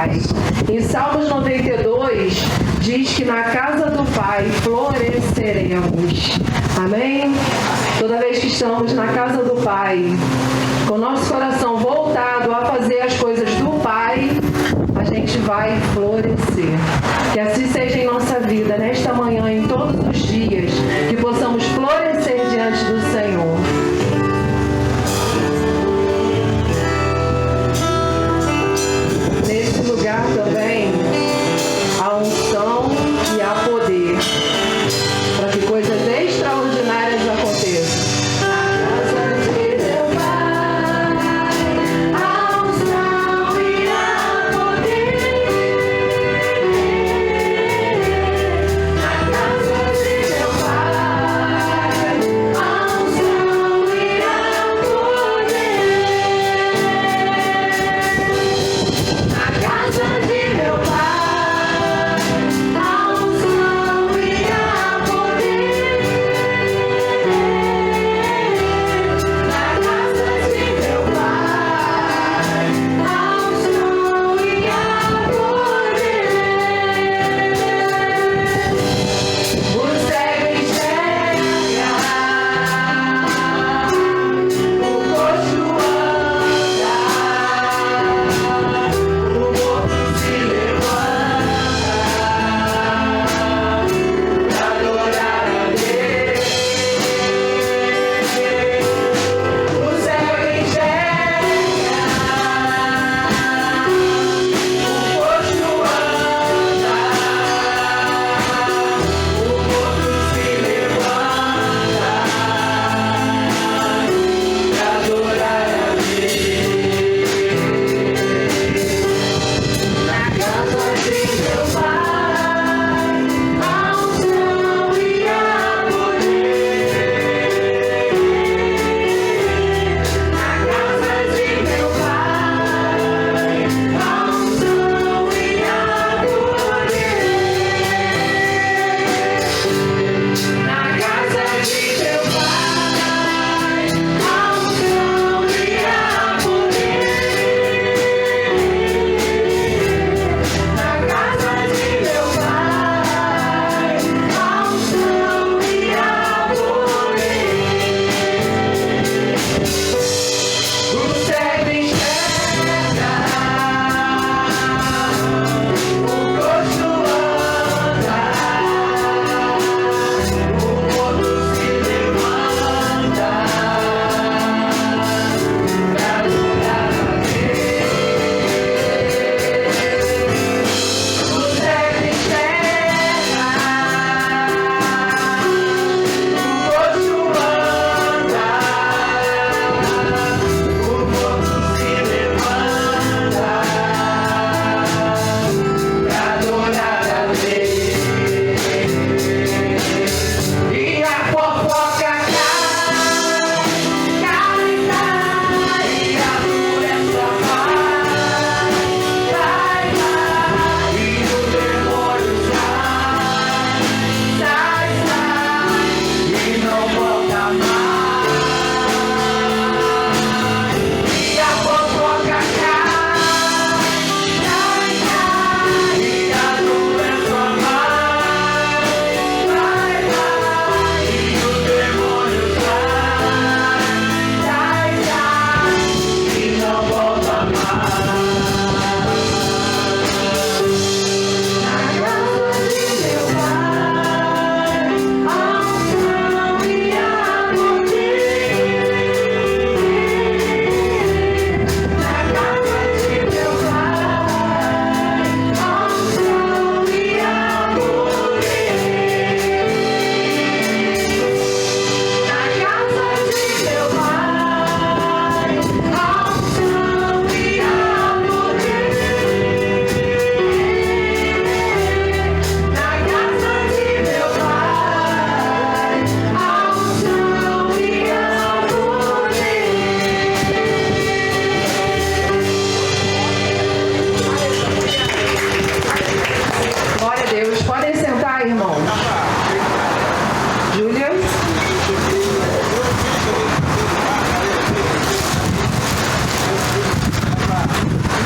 Pai. Em Salmos 92, diz que na casa do Pai floresceremos. Amém? Toda vez que estamos na casa do Pai, com o nosso coração voltado a fazer as coisas do Pai, a gente vai florescer. Que assim seja em nossa vida, nesta manhã, em todos os dias, que possamos florescer diante do Senhor. Nesse lugar também há unção e há poder para que coisas extraordinárias aconteçam.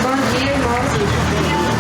Bom dia, irmãos.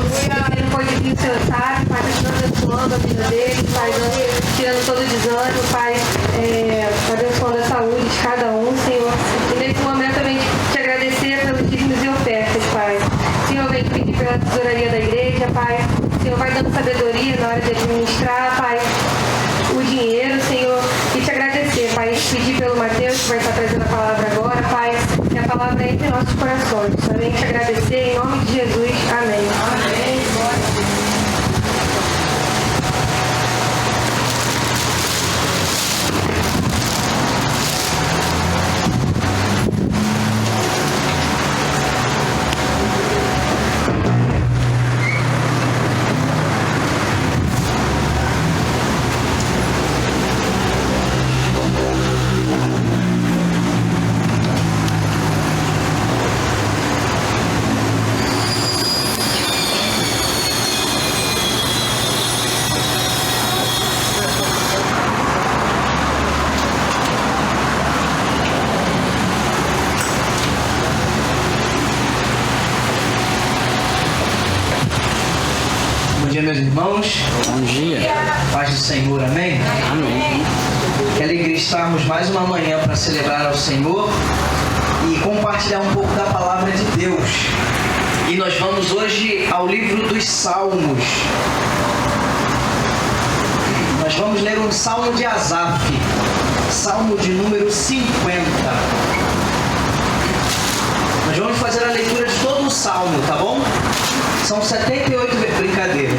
Senhor. Ele não pode vir, o Senhor sabe, Pai, continua abençoando a vida dele, Pai, tirando todo o desânimo, Pai, abençoando a saúde de cada um, Senhor. E nesse momento também te agradecer pelos dízimos e ofertas, Pai. Senhor, vem pedir pela tesouraria da igreja, Pai. Senhor, vai dando sabedoria na hora de administrar, Pai, o dinheiro, Senhor, e te agradecer, Pai, te pedir pelo Mateus, que vai estar trazendo a palavra agora, Pai, que a palavra entre nossos corações. Também te agradecer, em nome de Jesus, amém. Amém. Bom dia, meus irmãos. Bom dia. Paz do Senhor, amém? Amém. Que alegria estarmos mais uma manhã para celebrar ao Senhor e compartilhar um pouco da palavra de Deus. E nós vamos hoje ao livro dos Salmos. Nós vamos ler um Salmo de Asaf, Salmo de número 50. Nós vamos fazer a leitura de todo o Salmo, tá bom? São 78 brincadeiras.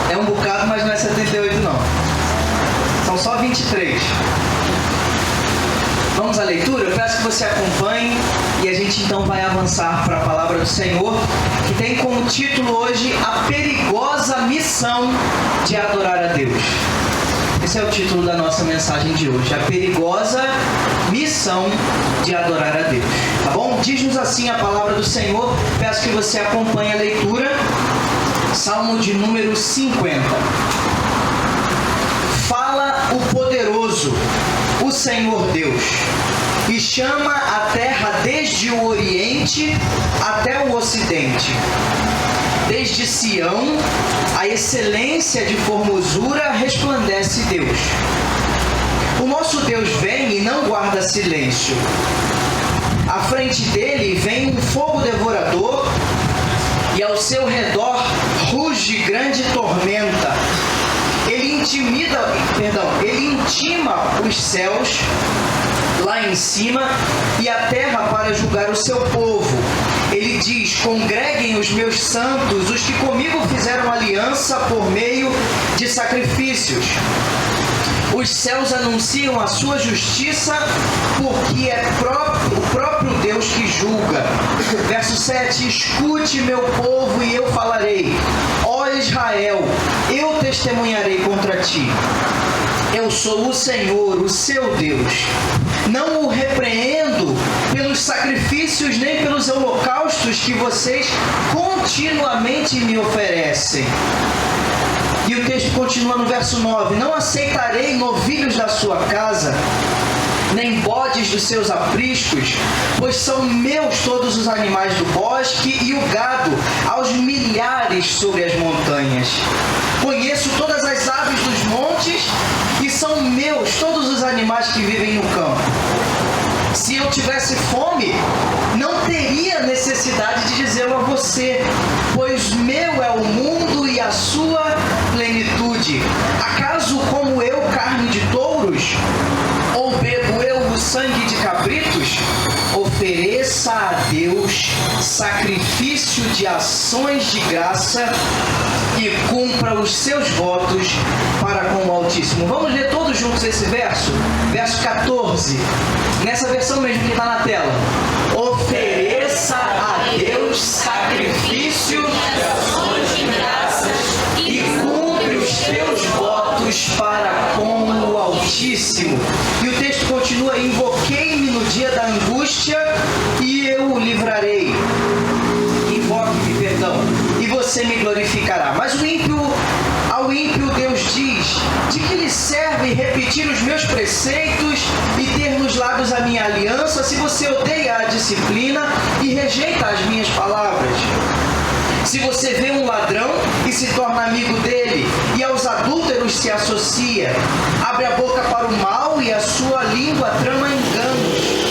É um bocado, mas não é 78 não. São só 23. Vamos à leitura? Eu peço que você acompanhe e a gente então vai avançar para a palavra do Senhor, que tem como título hoje a perigosa missão de adorar a Deus. Esse é o título da nossa mensagem de hoje, a perigosa missão de adorar a Deus. Tá bom? Diz-nos assim a palavra do Senhor, peço que você acompanhe a leitura, Salmo de número 50. Fala o poderoso, o Senhor Deus, e chama a terra desde o Oriente até o Ocidente. Desde Sião, a excelência de formosura resplandece Deus. O nosso Deus vem e não guarda silêncio. À frente dele vem um fogo devorador e ao seu redor ruge grande tormenta. Ele intima os céus lá em cima e a terra para julgar o seu povo. Ele diz: congreguem os meus santos, os que comigo fizeram aliança por meio de sacrifícios. Os céus anunciam a sua justiça, porque é o próprio Deus que julga. Verso 7, escute meu povo e eu falarei. Ó Israel, eu testemunharei contra ti. Eu sou o Senhor, o seu Deus. Não o repreendo pelos sacrifícios nem pelos holocaustos que vocês continuamente me oferecem. E o texto continua no verso 9. Não aceitarei novilhos da sua casa, nem bodes dos seus apriscos, pois são meus todos os animais do bosque e o gado aos milhares sobre as montanhas. Conheço todas as aves dos montes e são meus todos os animais que vivem no campo. Se eu tivesse fome, não teria necessidade de dizê-lo a você, pois meu é o mundo e a sua plenitude. Acaso como eu carne de touros? Ou bebo eu o sangue de cabritos? Ofereça a Deus sacrifício de ações de graça e cumpra os seus votos para com o Altíssimo. Vamos ler todos juntos esse verso? Verso 14. Nessa versão mesmo que está na tela. Ofereça a Deus sacrifício de ações de graça e cumpre os teus votos para com o Altíssimo. E o texto continua: invoquei-me no dia da angústia e eu o livrarei. Invoque-me, perdão, e você me glorificará. Mas ao ímpio Deus diz: de que lhe serve repetir os meus preceitos e ter nos teus lábios a minha aliança, se você odeia a disciplina e rejeita as minhas palavras? Se você vê um ladrão e se torna amigo dele, e aos adúlteros se associa, abre a boca para o mal e a sua língua trama enganos.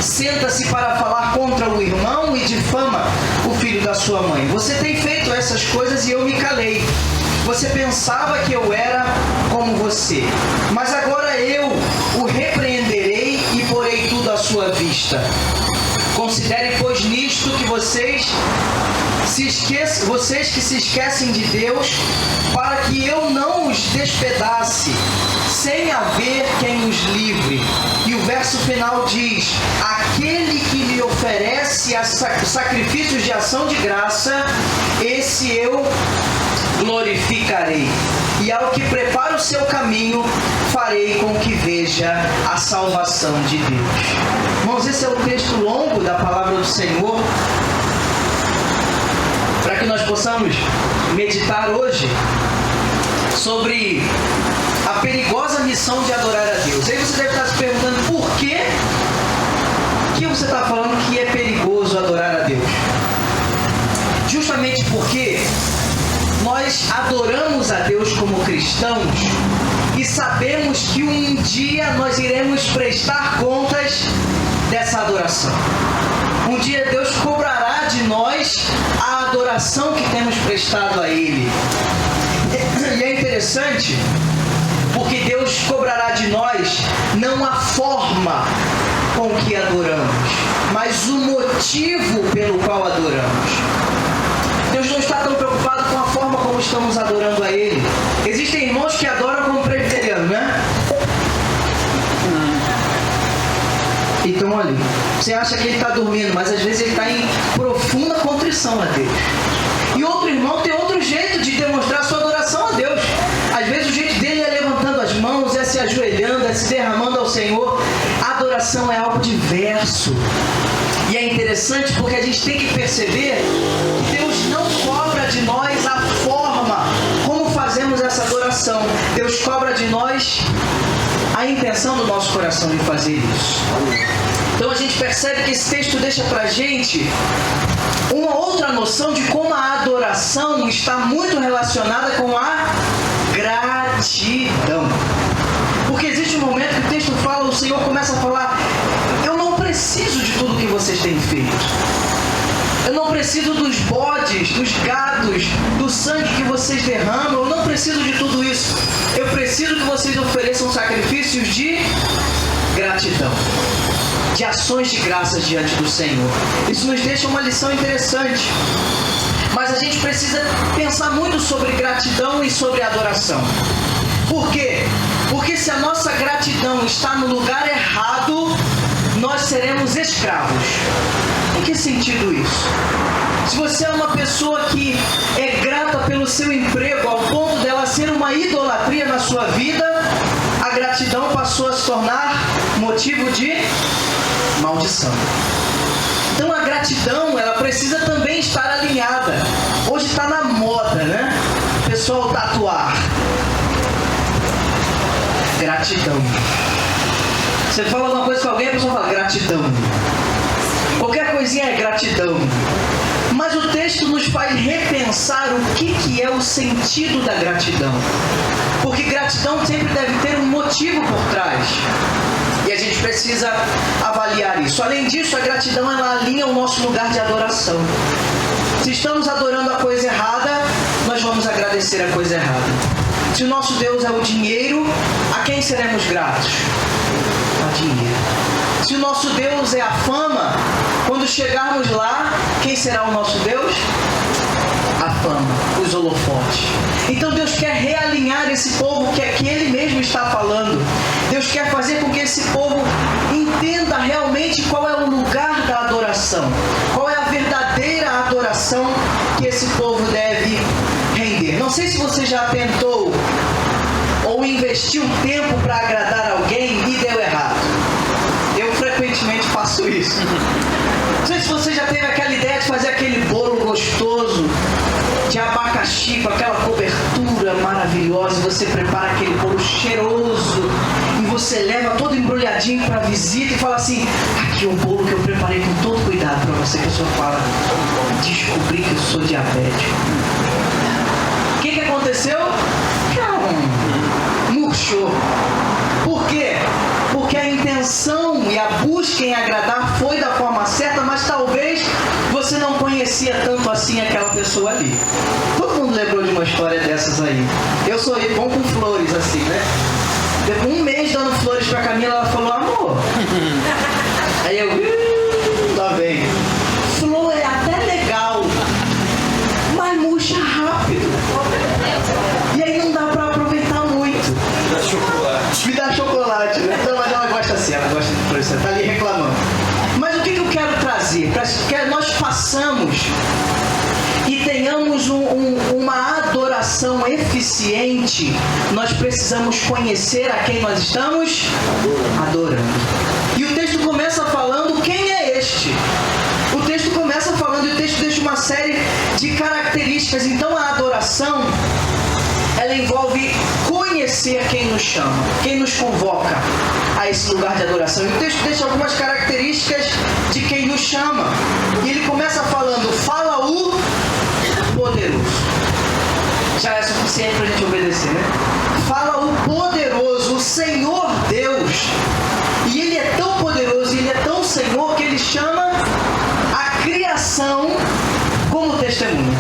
Senta-se para falar contra o irmão e difama o filho da sua mãe. Você tem feito essas coisas e eu me calei. Você pensava que eu era como você, mas agora eu o repreenderei e porei tudo à sua vista. Considere, pois, nisto que vocês que se esquecem de Deus, para que eu não os despedace, sem haver quem os livre. E o verso final diz: aquele que lhe oferece sacrifícios de ação de graça, esse eu glorificarei. E ao que prepara o seu caminho, farei com que veja a salvação de Deus. Irmãos, esse é o texto longo da palavra do Senhor, para que nós possamos meditar hoje sobre a perigosa missão de adorar a Deus. Aí você deve estar se perguntando por que você está falando que é perigoso adorar a Deus. Justamente porque nós adoramos a Deus como cristãos e sabemos que um dia nós iremos prestar contas dessa adoração. Um dia Deus cobrará de nós a adoração que temos prestado a Ele. E é interessante porque Deus cobrará de nós não a forma com que adoramos, mas o motivo pelo qual adoramos. Deus não está tão preocupado com a forma como estamos adorando a Ele. Existem irmãos que adoram como presbiteriano, né? Então, olha, você acha que ele está dormindo, mas às vezes ele está em profunda contrição a Deus. E outro irmão tem outro jeito de demonstrar sua adoração a Deus. Às vezes o jeito dele é levantando as mãos, é se ajoelhando, é se derramando ao Senhor. A adoração é algo diverso. E é interessante porque a gente tem que perceber que Deus não cobra de nós a forma como fazemos essa adoração. Deus cobra de nós a intenção do nosso coração de fazer isso. Então a gente percebe que esse texto deixa pra gente uma outra noção de como a adoração está muito relacionada com a gratidão. Porque existe um momento que o texto fala, o Senhor começa a falar: eu não preciso de tudo que vocês têm feito. Eu não preciso dos bodes, dos gados, do sangue que vocês derramam. Eu não preciso de tudo isso. Eu preciso que vocês ofereçam sacrifícios de gratidão, de ações de graças diante do Senhor. Isso nos deixa uma lição interessante. Mas a gente precisa pensar muito sobre gratidão e sobre adoração. Por quê? Porque se a nossa gratidão está no lugar errado, nós seremos escravos. Em que sentido isso? Se você é uma pessoa que é grata pelo seu emprego ao ponto dela ser uma idolatria na sua vida, a gratidão passou a se tornar motivo de maldição. Então a gratidão, ela precisa também estar alinhada. Hoje está na moda, né? O pessoal tatuar. Gratidão. Você fala alguma coisa com alguém, a pessoa fala gratidão. Qualquer coisinha é gratidão. Mas o texto nos faz repensar o que é o sentido da gratidão. Porque gratidão sempre deve ter um motivo por trás. E a gente precisa avaliar isso. Além disso, a gratidão, ela alinha o nosso lugar de adoração. Se estamos adorando a coisa errada, nós vamos agradecer a coisa errada. Se o nosso Deus é o dinheiro, a quem seremos gratos? A dinheiro. Se o nosso Deus é a fama, quando chegarmos lá, quem será o nosso Deus? A fama, os holofotes. Então Deus quer realinhar esse povo que Ele mesmo está falando. Deus quer fazer com que esse povo entenda realmente qual é o lugar da adoração, qual é a verdadeira adoração que esse povo deve render. Não sei se você já tentou ou investiu tempo para agradar alguém e deu errado. Eu frequentemente faço isso. Não sei se você já teve aquela ideia de fazer aquele bolo gostoso de abacaxi com aquela cobertura maravilhosa, e você prepara aquele bolo cheiroso e você leva todo embrulhadinho para a visita e fala assim: aqui o bolo que eu preparei com todo cuidado para você. Que a pessoa fala: descobri que eu sou diabético. O que aconteceu? Murchou. Por quê? Porque a intenção e a busca em agradar foi da forma certa, mas talvez você não conhecia tanto assim aquela pessoa ali. Todo mundo lembrou de uma história dessas aí. Eu sou bom com flores, assim, né? Depois de um mês dando flores pra Camila, ela falou: amor. Aí eu, lá vem. Flor é até legal, mas murcha rápido. E aí não dá pra aproveitar muito. Me dá chocolate, né? Então, mas ela gosta assim, ela gosta de flores, tá ali reclamando. Mas o que eu quero trazer? Para que nós façamos e tenhamos uma adoração eficiente, nós precisamos conhecer a quem nós estamos adorando. E o texto começa falando quem é este. O texto começa falando e o texto deixa uma série de características. Então a adoração, ela envolve conhecer quem nos chama, quem nos convoca a esse lugar de adoração. E o texto deixa algumas características de quem nos chama. E ele começa falando: fala o poderoso. Já é suficiente para a gente obedecer, né? Fala o poderoso, o Senhor Deus. E ele é tão poderoso, ele é tão Senhor, que ele chama a criação como testemunha.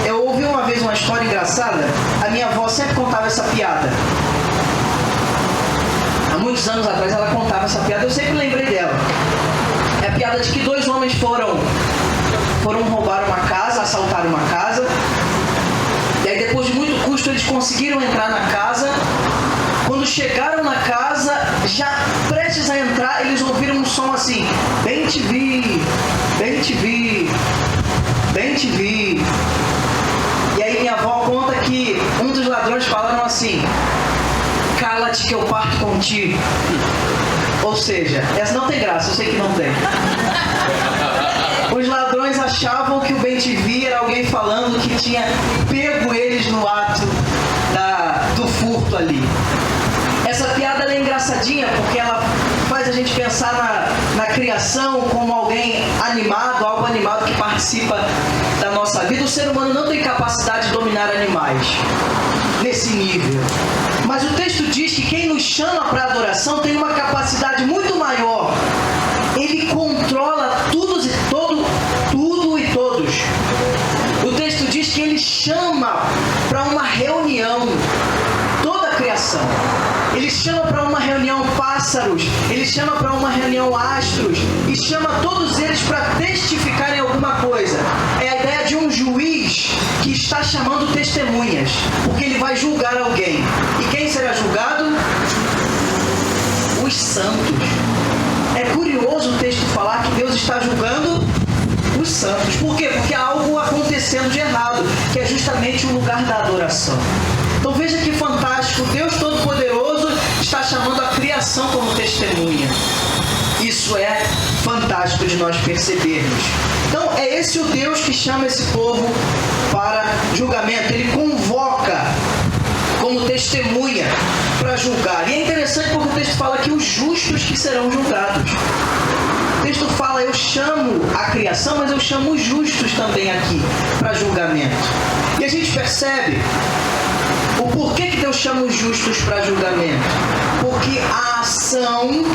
Eu ouvi uma vez uma história engraçada. A minha avó sempre contava essa piada. Há muitos anos atrás ela contava essa piada. Eu sempre lembrei dela. É a piada de que dois homens foram roubar uma casa, assaltar uma casa. E aí, depois de muito custo, eles conseguiram entrar na casa. Quando chegaram na casa, já prestes a entrar, eles ouviram um som assim: bem te vi, bem te vi, bem te vi. E aí minha avó conta que um dos ladrões falaram assim: cala-te que eu parto contigo. Ou seja, essa não tem graça, eu sei que não tem. Os ladrões achavam que o bem te vi era alguém falando que tinha pego eles no ato do furto ali. Essa piada é engraçadinha porque ela faz a gente pensar na criação como alguém animado, algo animado que participa da nossa vida. O ser humano não tem capacidade de dominar animais nesse nível. Mas o texto diz que quem nos chama para adoração tem uma capacidade muito maior. Ele controla tudo e todos. O texto diz que ele chama para uma reunião toda a criação. Ele chama para uma reunião pássaros, ele chama para uma reunião astros, e chama todos eles para testificarem alguma coisa. É a ideia de um juiz que está chamando testemunhas, porque ele vai julgar alguém. E quem será julgado? Os santos. É curioso o texto falar que Deus está julgando os santos. Por quê? Porque há algo acontecendo de errado, que é justamente o lugar da adoração. Então veja que fantástico, Deus Todo-Poderoso está chamando a criação como testemunha. Isso é fantástico de nós percebermos. Então é esse o Deus que chama esse povo para julgamento. Ele convoca como testemunha para julgar. E é interessante porque o texto fala que os justos que serão julgados. O texto fala: eu chamo a criação, mas eu chamo os justos também aqui para julgamento. E a gente percebe o porquê que Deus chama os justos para julgamento. Porque a ação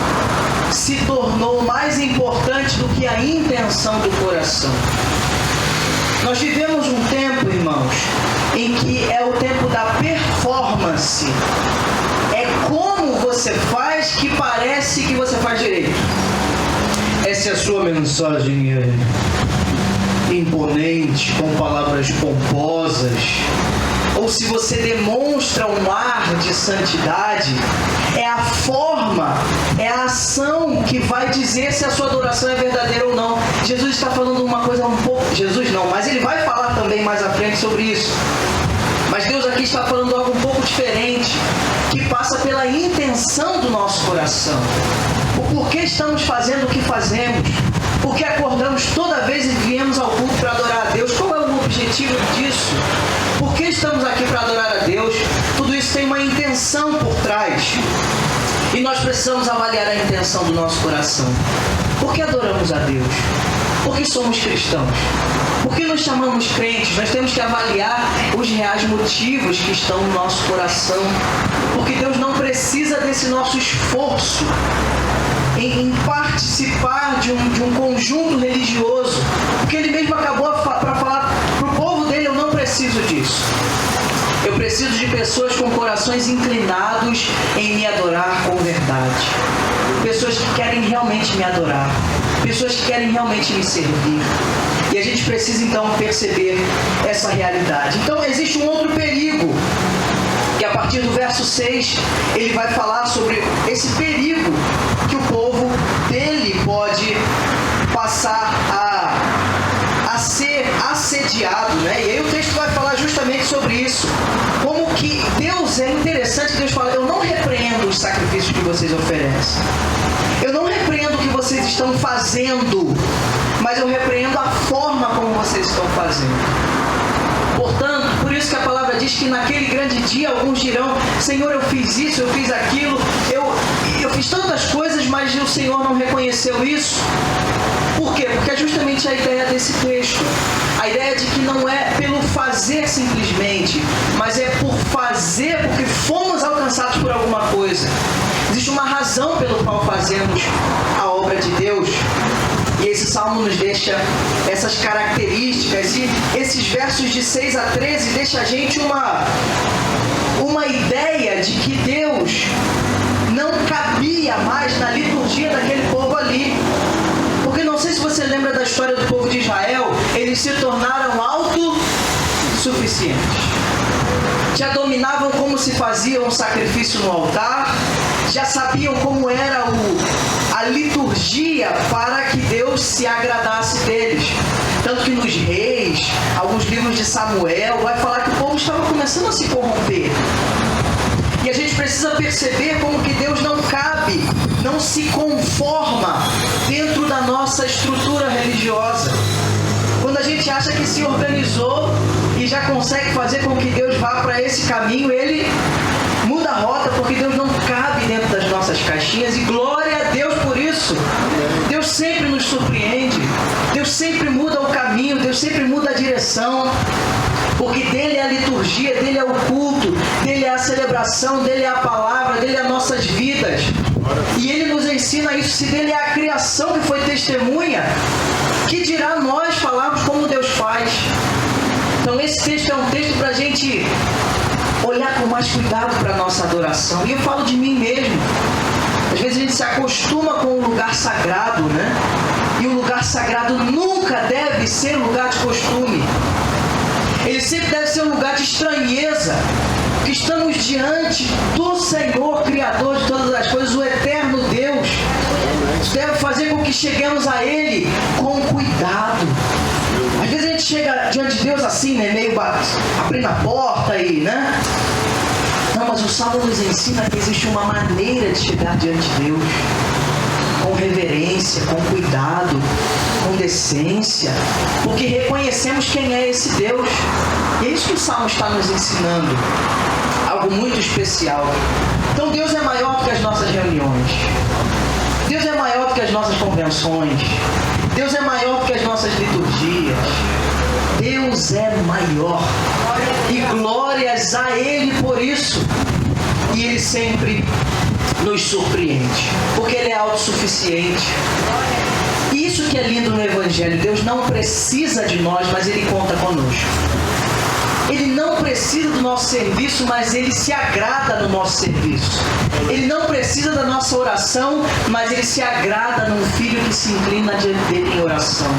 se tornou mais importante do que a intenção do coração. Nós vivemos um tempo, irmãos, em que é o tempo da performance. É como você faz que parece que você faz direito. Essa é a sua mensagem imponente, com palavras pomposas. Ou se você demonstra um ar de santidade, é a forma, é a ação que vai dizer se a sua adoração é verdadeira ou não. Jesus está falando uma coisa um pouco... Jesus não, mas ele vai falar também mais à frente sobre isso. Mas Deus aqui está falando algo um pouco diferente, que passa pela intenção do nosso coração. O porquê estamos fazendo o que fazemos, porque acordamos toda vez e viemos ao culto para adorar a Deus. Qual é o objetivo disso? Por que estamos aqui para adorar a Deus? Tudo isso isso tem uma intenção por trás. E nós precisamos avaliar a intenção do nosso coração. Por que adoramos a Deus? Por que somos cristãos? Por que nos chamamos crentes? Nós temos que avaliar os reais motivos que estão no nosso coração. Porque Deus não precisa desse nosso esforço em participar de um conjunto religioso. Porque Ele mesmo acabou para falar para o povo dele: eu não preciso disso. Eu preciso de pessoas com corações inclinados em me adorar com verdade. Pessoas que querem realmente me adorar. Pessoas que querem realmente me servir. E a gente precisa então perceber essa realidade. Então existe um outro perigo, que a partir do verso 6, ele vai falar sobre esse perigo que o povo dele pode passar a ser assediado, né? E aí o texto vai falar justamente sobre isso. Como que Deus, é interessante que Deus fala: eu não repreendo os sacrifícios que vocês oferecem. Eu não repreendo o que vocês estão fazendo, mas eu repreendo a forma como vocês estão fazendo. Portanto, por isso que a palavra diz que naquele grande dia alguns dirão: Senhor, eu fiz isso, eu fiz aquilo, eu fiz tantas coisas, mas o Senhor não reconheceu isso. Por quê? Porque é justamente a ideia desse texto. A ideia de que não é pelo fazer simplesmente, mas é por fazer porque fomos alcançados por alguma coisa. Existe uma razão pelo qual fazemos a obra de Deus. E esse salmo nos deixa essas características, e esses versos de 6 a 13 deixa a gente uma ideia de que Deus não cabia mais na liturgia daquele povo ali. Porque não sei se você lembra da história do povo de Israel, eles se tornaram autossuficientes. Já dominavam como se fazia um sacrifício no altar, já sabiam como era a liturgia para que Deus se agradasse deles. Tanto que nos Reis, alguns livros de Samuel, vai falar que o povo estava começando a se corromper. E a gente precisa perceber como que Deus não cabe, não se conforma dentro da nossa estrutura religiosa. Quando a gente acha que se organizou e já consegue fazer com que Deus vá para esse caminho, Ele muda a rota, porque Deus não cabe dentro das nossas caixinhas, e glória a Deus por isso. Deus sempre nos surpreende, Deus sempre muda o caminho, Deus sempre muda a direção, porque dele é a liturgia, dele é o culto, dele é a celebração, dele é a palavra, dele é as nossas vidas. E ele nos ensina isso. Se dele é a criação que foi testemunha, que dirá nós falarmos como Deus faz? Então esse texto é um texto para a gente olhar com mais cuidado para a nossa adoração. E eu falo de mim mesmo. Às vezes a gente se acostuma com o lugar sagrado, né? E o lugar sagrado nunca deve ser lugar de costume. Ele sempre deve ser um lugar de estranheza, que estamos diante do Senhor, Criador de todas as coisas, o eterno Deus. Deve fazer com que cheguemos a Ele com cuidado. Às vezes a gente chega diante de Deus assim, né, meio abrindo a porta e, né? Não, mas o Salmo nos ensina que existe uma maneira de chegar diante de Deus. Com reverência, com cuidado, com decência, porque reconhecemos quem é esse Deus. E é isso que o Salmo está nos ensinando, algo muito especial. Então Deus é maior do que as nossas reuniões, Deus é maior do que as nossas convenções, Deus é maior do que as nossas liturgias. Deus é maior, e glórias a Ele por isso. E Ele sempre nos surpreende, porque Ele é autossuficiente. E isso que é lindo no Evangelho. Deus não precisa de nós, mas Ele conta conosco. Ele não precisa do nosso serviço, mas Ele se agrada no nosso serviço. Ele não precisa da nossa oração, mas Ele se agrada num filho que se inclina diante dele em oração.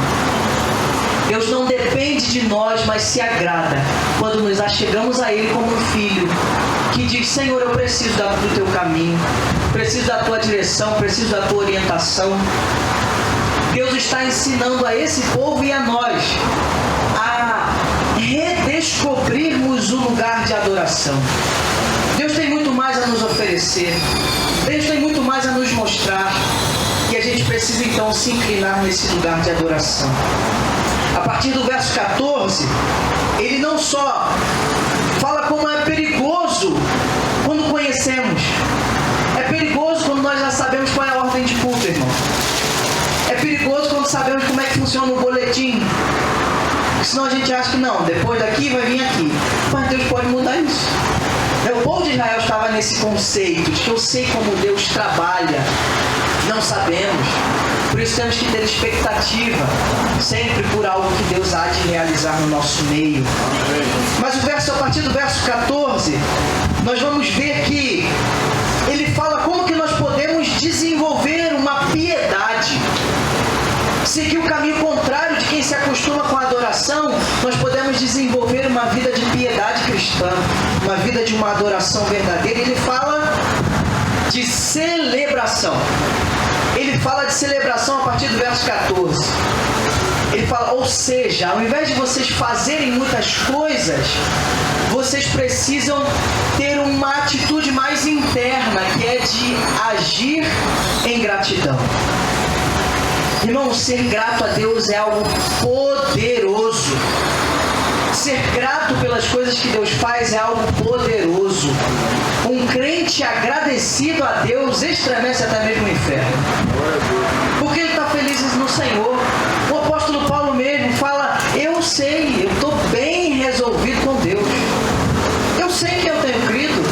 Deus não depende de nós, mas se agrada quando nos achegamos a Ele como um filho que diz: Senhor, eu preciso do Teu caminho, preciso da Tua direção, preciso da Tua orientação. Deus está ensinando a esse povo e a nós a redescobrirmos o lugar de adoração. Deus tem muito mais a nos oferecer, Deus tem muito mais a nos mostrar, e a gente precisa então se inclinar nesse lugar de adoração. A partir do verso 14, ele não só fala como é perigoso esquecemos. É perigoso quando nós já sabemos qual é a ordem de culto, irmão. É perigoso quando sabemos como é que funciona o boletim. Senão a gente acha que não, depois daqui vai vir aqui. Mas Deus pode mudar isso. O povo de Israel estava nesse conceito de que eu sei como Deus trabalha. Não sabemos. Por isso temos que ter expectativa sempre por algo que Deus há de realizar no nosso meio. Mas a partir do verso 14, nós vamos ver que ele fala como que nós podemos desenvolver uma piedade. Seguir o caminho contrário de quem se acostuma com a adoração, nós podemos desenvolver uma vida de piedade cristã, uma vida de uma adoração verdadeira. Ele fala de celebração. Ele fala de celebração a partir do verso 14. Ele fala, ou seja, ao invés de vocês fazerem muitas coisas, vocês precisam ter uma atitude mais interna, que é de agir em gratidão. Irmão, ser grato a Deus é algo poderoso. Ser grato pelas coisas que Deus faz é algo poderoso. Um crente agradecido a Deus estremece até mesmo o inferno. Porque ele está feliz no Senhor. O apóstolo Paulo mesmo fala, eu sei, eu estou bem resolvido com Deus. Eu sei que eu tenho crido.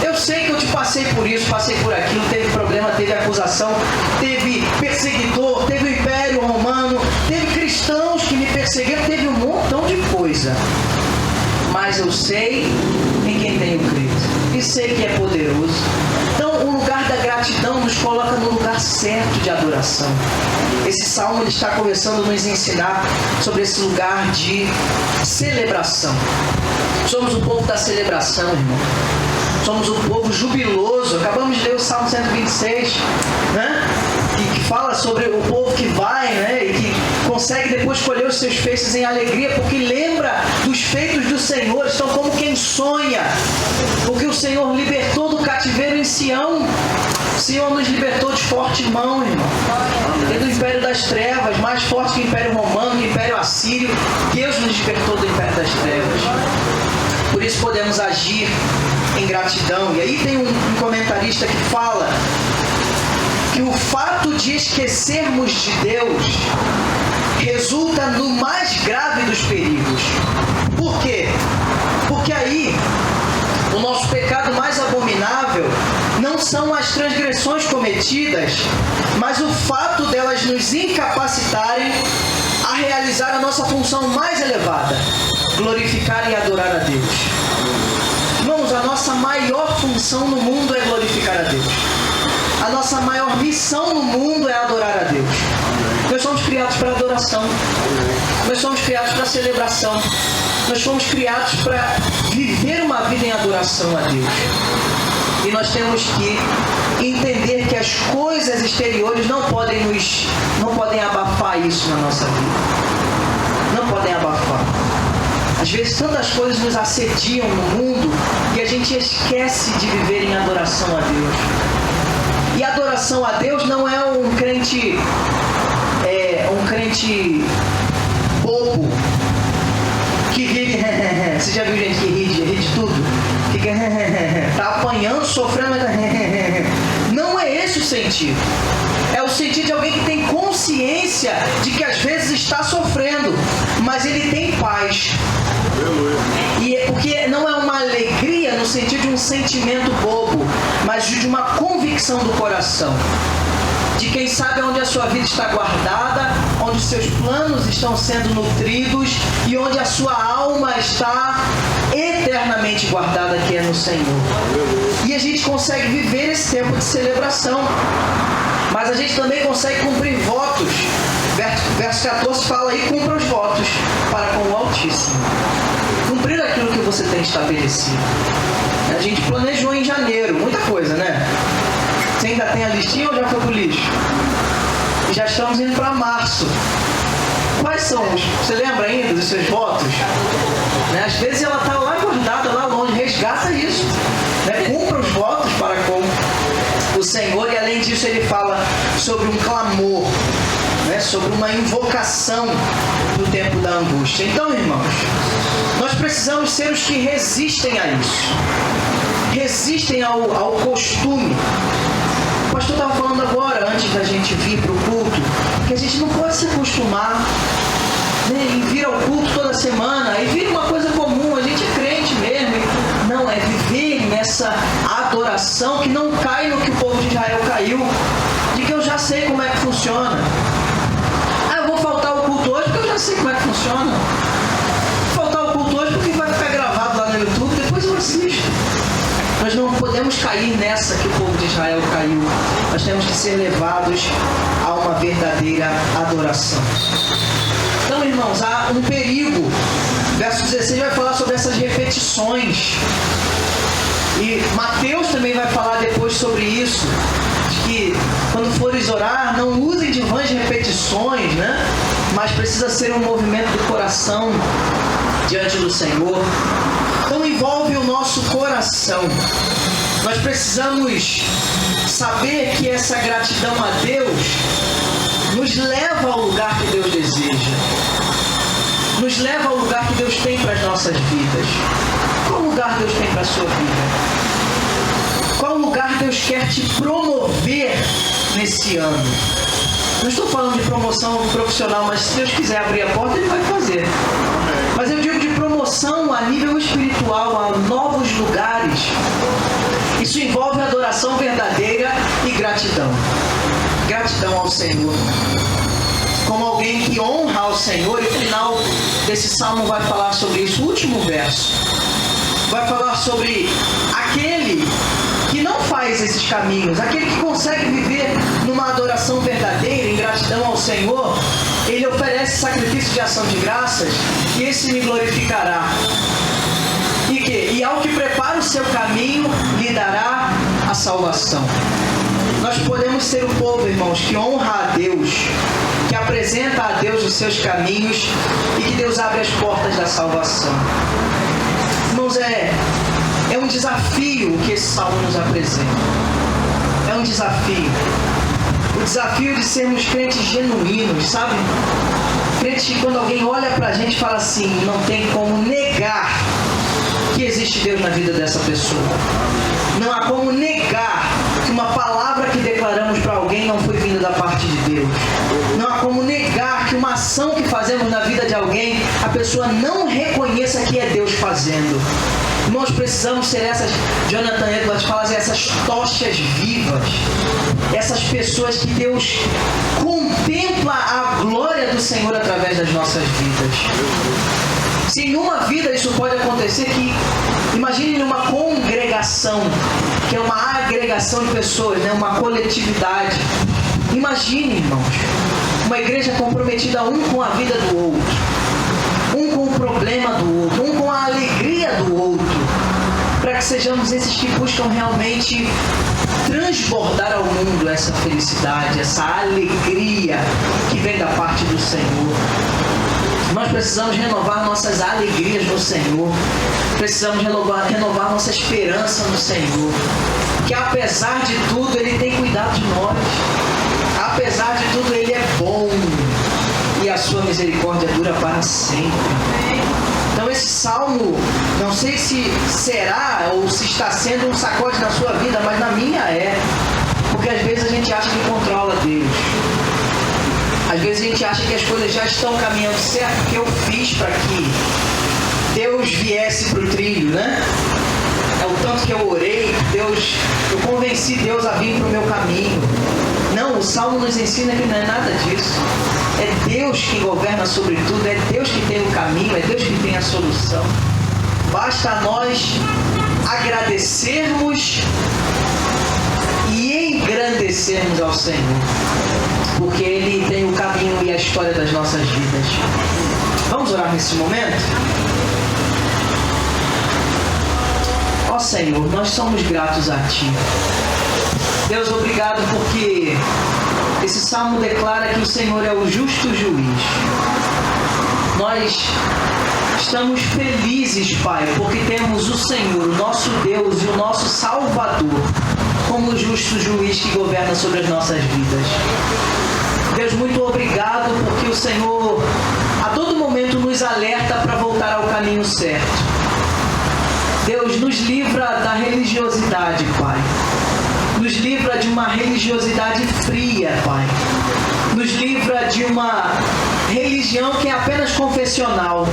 Eu sei que eu te passei por isso, passei por aquilo, teve problema, teve acusação, teve perseguidor, teve o Império Romano, teve cristãos que me perseguiram, teve um montão de coisa. Mas eu sei em quem tenho crido e sei que é poderoso. Então o lugar da gratidão nos coloca no lugar certo de adoração. Esse salmo ele está começando a nos ensinar sobre esse lugar de celebração. Somos o povo da celebração, irmão. Somos um povo jubiloso. Acabamos de ler o Salmo 126, né? Que fala sobre o povo que vai, né? E que consegue depois colher os seus feitos em alegria, porque lembra dos feitos do Senhor. Estão como quem sonha, porque o Senhor libertou do cativeiro em Sião. O Senhor nos libertou de forte mão, irmão. E do império das trevas, mais forte que o império romano, que o império assírio. Deus nos libertou do império das trevas. Por isso podemos agir em gratidão. E aí tem um comentarista que fala que o fato de esquecermos de Deus resulta no mais grave dos perigos. Por quê? Porque aí o nosso pecado mais abominável não são as transgressões cometidas, mas o fato delas nos incapacitarem a realizar a nossa função mais elevada, glorificar e adorar a Deus. Irmãos, a nossa maior função no mundo é glorificar a Deus. A nossa maior missão no mundo é adorar a Deus. Nós somos criados para adoração. Nós somos criados para celebração. Nós somos criados para viver uma vida em adoração a Deus. E nós temos que entender que as coisas exteriores não podem abafar isso na nossa vida. Não podem abafar. Às vezes tantas coisas nos assediam no mundo e a gente esquece de viver em adoração a Deus. E adoração a Deus não é um crente bobo que vive. Você já viu gente que ri de tudo? Fica tá apanhando, sofrendo, mas não é esse o sentido. É o sentido de alguém que tem consciência de que às vezes está sofrendo, mas ele tem paz. E porque não é uma alegria no sentido de um sentimento bobo, mas de uma convicção do coração. De quem sabe onde a sua vida está guardada, onde os seus planos estão sendo nutridos e onde a sua alma está eternamente guardada, que é no Senhor. E a gente consegue viver esse tempo de celebração. Mas a gente também consegue cumprir votos. Verso 14 fala aí, cumpra os votos para com o Altíssimo. Cumprir aquilo que você tem estabelecido. A gente planejou em janeiro, muita coisa, né? Você ainda tem a listinha ou já foi pro lixo? E já estamos indo para março. Quais são os... Você lembra ainda dos seus votos? Né? Às vezes ela está lá guardada, lá longe. Resgata isso. Né? Cumpra os votos para com o Senhor. E além disso ele fala sobre um clamor, né? Sobre uma invocação do tempo da angústia. Então, irmãos, nós precisamos ser os que resistem a isso. resistem ao costume. O pastor estava falando agora, antes da gente vir para o culto, que a gente não pode se acostumar, né, em vir ao culto toda semana e vir uma coisa comum, a gente é crente mesmo. Não, é viver nessa adoração que não cai no que o povo de Israel caiu, de que eu já sei como é que funciona. Eu vou faltar o culto hoje porque eu já sei como é que funciona. Vou faltar o culto hoje porque vai ficar gravado lá no YouTube, depois eu assisto. Nós não podemos cair nessa que o povo de Israel caiu. Nós temos que ser levados a uma verdadeira adoração. Então, irmãos, há um perigo. Verso 16 vai falar sobre essas repetições. E Mateus também vai falar depois sobre isso. De que quando fores orar, não usem de vãs repetições, né? Mas precisa ser um movimento do coração diante do Senhor. Então envolve o nosso coração. Nós precisamos saber que essa gratidão a Deus nos leva ao lugar que Deus deseja. Nos leva ao lugar que Deus tem para as nossas vidas. Qual lugar Deus tem para a sua vida? Qual lugar Deus quer te promover nesse ano? Não estou falando de promoção profissional, mas se Deus quiser abrir a porta, Ele vai fazer. Mas eu digo de promoção a nível espiritual, a novos lugares. Isso envolve adoração verdadeira e gratidão. Gratidão ao Senhor. Como alguém que honra ao Senhor, e o final desse salmo vai falar sobre isso. O último verso vai falar sobre aquele que não faz esses caminhos, aquele que consegue viver numa adoração verdadeira, em gratidão ao Senhor. Ele oferece sacrifício de ação de graças, e esse me glorificará. E ao que prepara o seu caminho, lhe dará a salvação. Nós podemos ser o povo, irmãos, que honra a Deus, que apresenta a Deus os seus caminhos e que Deus abre as portas da salvação. Irmãos, é um desafio que esse salmo nos apresenta. É um desafio. O desafio de sermos crentes genuínos, sabe? Crentes que quando alguém olha pra gente fala assim, não tem como negar que existe Deus na vida dessa pessoa. Não há como negar que uma palavra que declaramos para alguém não foi vinda da parte de Deus. Não há como negar que uma ação que fazemos na vida de alguém, a pessoa não reconheça que é Deus fazendo. Nós precisamos ser essas, Jonathan Edwards fala assim, essas tochas vivas, essas pessoas que Deus contempla a glória do Senhor através das nossas vidas. Se em uma vida isso pode acontecer, que imagine numa congregação, que é uma agregação de pessoas, né? Uma coletividade. Imagine, irmãos, uma igreja comprometida um com a vida do outro, um com o problema do outro, um com a alegria do outro, para que sejamos esses que buscam realmente transbordar ao mundo essa felicidade, essa alegria que vem da parte do Senhor. Nós precisamos renovar nossas alegrias no Senhor. Precisamos renovar nossa esperança no Senhor. Que apesar de tudo, Ele tem cuidado de nós. Apesar de tudo, Ele é bom. E a sua misericórdia dura para sempre. Então esse salmo, não sei se será ou se está sendo um sacode na sua vida, mas na minha é. Porque às vezes a gente acha que controla Deus. Às vezes a gente acha que as coisas já estão caminhando certo, que eu fiz para que Deus viesse para o trilho, né? É o tanto que eu orei, eu convenci Deus a vir para o meu caminho. Não, o Salmo nos ensina que não é nada disso. É Deus que governa sobre tudo, é Deus que tem o caminho, é Deus que tem a solução. Basta a nós agradecermos e engrandecermos ao Senhor, porque Ele tem o caminho e a história das nossas vidas. Vamos orar nesse momento? Ó Senhor, nós somos gratos a Ti. Deus, obrigado porque esse salmo declara que o Senhor é o justo juiz. Nós estamos felizes, Pai, porque temos o Senhor, o nosso Deus e o nosso Salvador, como o justo juiz que governa sobre as nossas vidas. Deus, muito obrigado porque o Senhor a todo momento nos alerta para voltar ao caminho certo. Deus, nos livra da religiosidade, Pai. Nos livra de uma religiosidade fria, Pai. Nos livra de uma religião que é apenas confessional.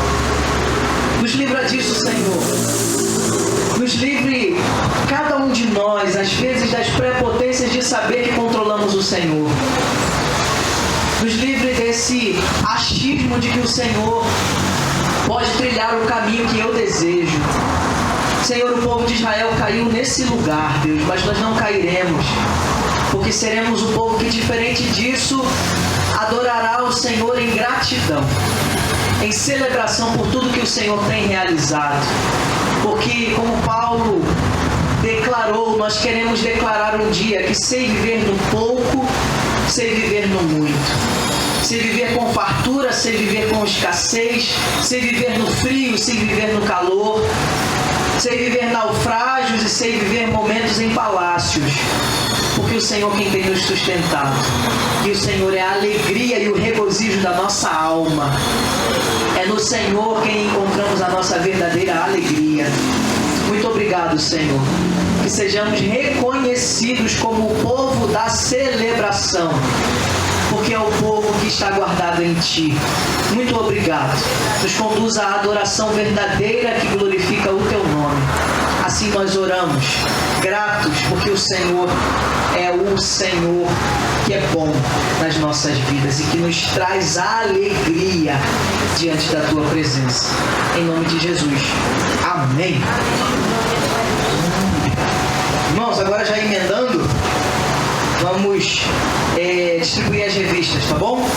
Nos livra disso, Senhor. Nos livre, cada um de nós, às vezes, das prepotências de saber que controlamos o Senhor. Nos livre desse achismo de que o Senhor pode trilhar o caminho que eu desejo. Senhor, o povo de Israel caiu nesse lugar, Deus, mas nós não cairemos, porque seremos o povo que, diferente disso, adorará o Senhor em gratidão, em celebração por tudo que o Senhor tem realizado. Porque, como Paulo declarou, nós queremos declarar um dia que sei viver no pouco, sei viver no muito. Sei viver com fartura, sei viver com escassez, sei viver no frio, sei viver no calor, sei viver naufrágios e sei viver momentos em palácios, porque o Senhor quem tem nos sustentado, e o Senhor é a alegria e o regozijo da nossa alma. É no Senhor quem encontramos a nossa verdadeira alegria. Muito obrigado, Senhor. Que sejamos reconhecidos como o povo da celebração, porque é o povo que está guardado em Ti. Muito obrigado. Nos conduza à adoração verdadeira que glorifica o Teu nome. Assim nós oramos, gratos, porque o Senhor é o Senhor que é bom nas nossas vidas e que nos traz alegria diante da Tua presença. Em nome de Jesus. Amém. Irmãos, agora já emendando, vamos distribuir as revistas, tá bom?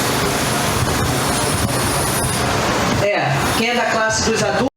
Quem é da classe dos adultos?